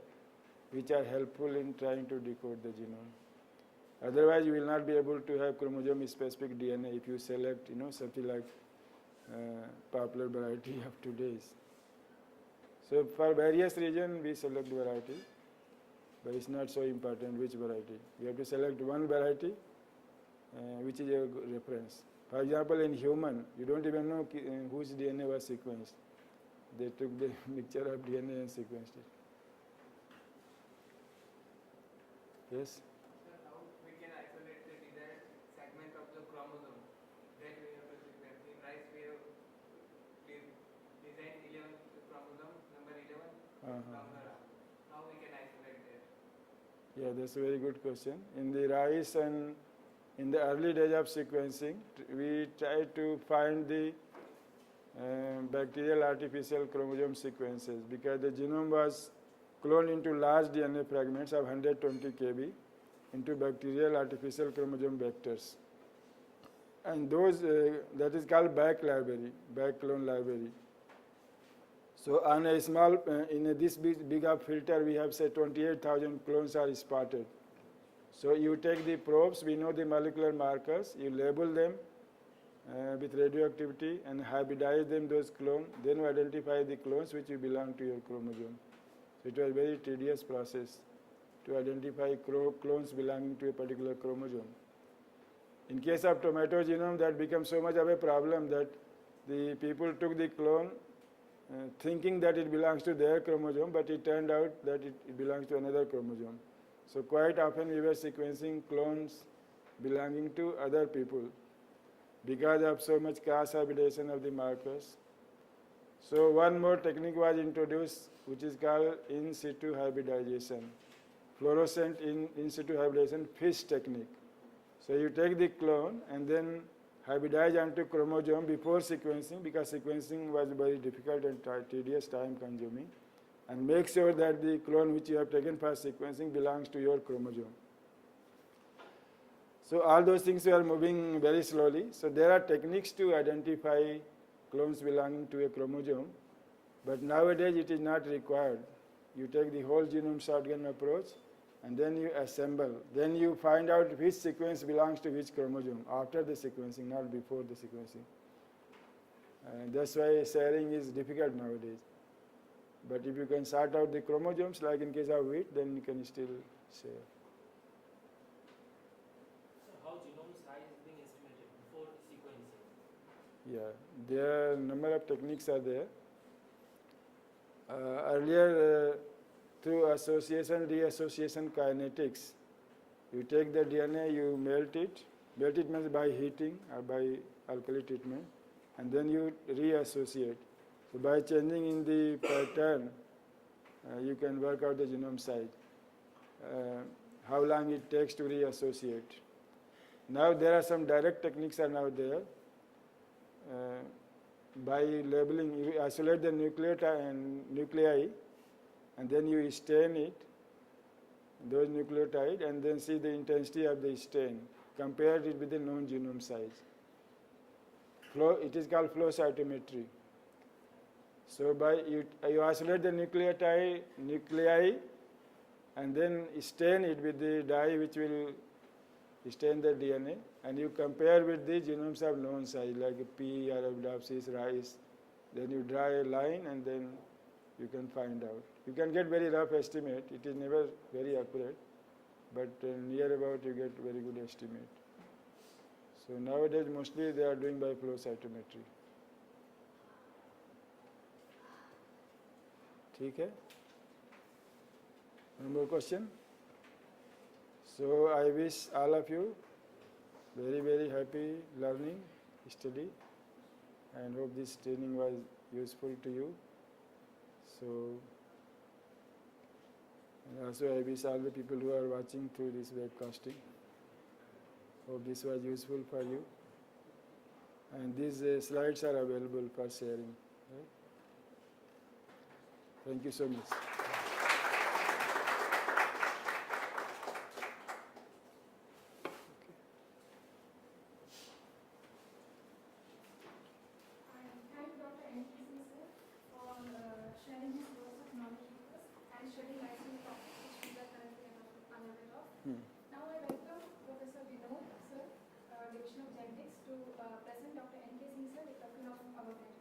which are helpful in trying to decode the genome. Otherwise, you will not be able to have chromosome-specific DNA if you select, something like popular variety of today's. So for various regions, we select variety, but it's not so important which variety. You have to select one variety, which is a reference. For example, in human, you don't even know whose DNA was sequenced. They took the mixture of DNA and sequenced it. Yes? Sir, how we can isolate the desired segment of the chromosome that we have to sequence? In rice, we have designed 11th chromosome, number 11, from the ram. How we can isolate that? Yeah, that's a very good question. In the rice and in the early days of sequencing, we tried to find the bacterial artificial chromosome sequences because the genome was cloned into large DNA fragments of 120 kb into bacterial artificial chromosome vectors. And those, that is called back library, back clone library. So on a small, in this big of filter, we have say 28,000 clones are spotted. So you take the probes, we know the molecular markers, you label them with radioactivity and hybridize them, those clones, then you identify the clones which belong to your chromosome. So it was a very tedious process to identify clones belonging to a particular chromosome. In case of tomato genome, that becomes so much of a problem that the people took the clone thinking that it belongs to their chromosome, but it turned out that it belongs to another chromosome. So quite often we were sequencing clones belonging to other people because of so much cross hybridization of the markers. So one more technique was introduced, which is called in situ hybridization, fluorescent in situ hybridization FISH technique. So you take the clone and then hybridize onto chromosome before sequencing, because sequencing was very difficult and tedious, time consuming, and make sure that the clone which you have taken for sequencing belongs to your chromosome. So all those things are moving very slowly. So there are techniques to identify clones belonging to a chromosome, but nowadays it is not required. You take the whole genome shotgun approach and then you assemble. Then you find out which sequence belongs to which chromosome after the sequencing, not before the sequencing. And that's why sharing is difficult nowadays. But if you can sort out the chromosomes, like in case of wheat, then you can still share. So how genome size is being estimated before sequencing? Yeah, there are number of techniques are there. Earlier, through association, reassociation kinetics, you take the DNA, you melt it. Melt it means by heating or by alkali treatment, and then you reassociate. So by changing in the pattern, you can work out the genome size. How long it takes to reassociate. Now there are some direct techniques are now there. By labeling, you isolate the nuclei, and then you stain it, those nucleotide, and then see the intensity of the stain. Compare it with the known genome size. It is called flow cytometry. So by you isolate the nuclei, and then stain it with the dye which will stain the DNA, and you compare with the genomes of known size like P, Arabidopsis, rice. Then you draw a line, and then you can find out. You can get very rough estimate. It is never very accurate, but near about you get very good estimate. So nowadays mostly they are doing by flow cytometry. ठीक है? One more question? So I wish all of you very, very happy learning, study, and hope this training was useful to you. So, and also I wish all the people who are watching through this webcasting, hope this was useful for you. And these slides are available for sharing. Right? Thank you so much. Thank Dr. N.K. sir for sharing his words of knowledge with us and shedding light on the topic which we are currently unaware of. Now I welcome Professor Vinod sir, Division of Genetics, to present Dr. N.K. Singh sir with the field of our graduate.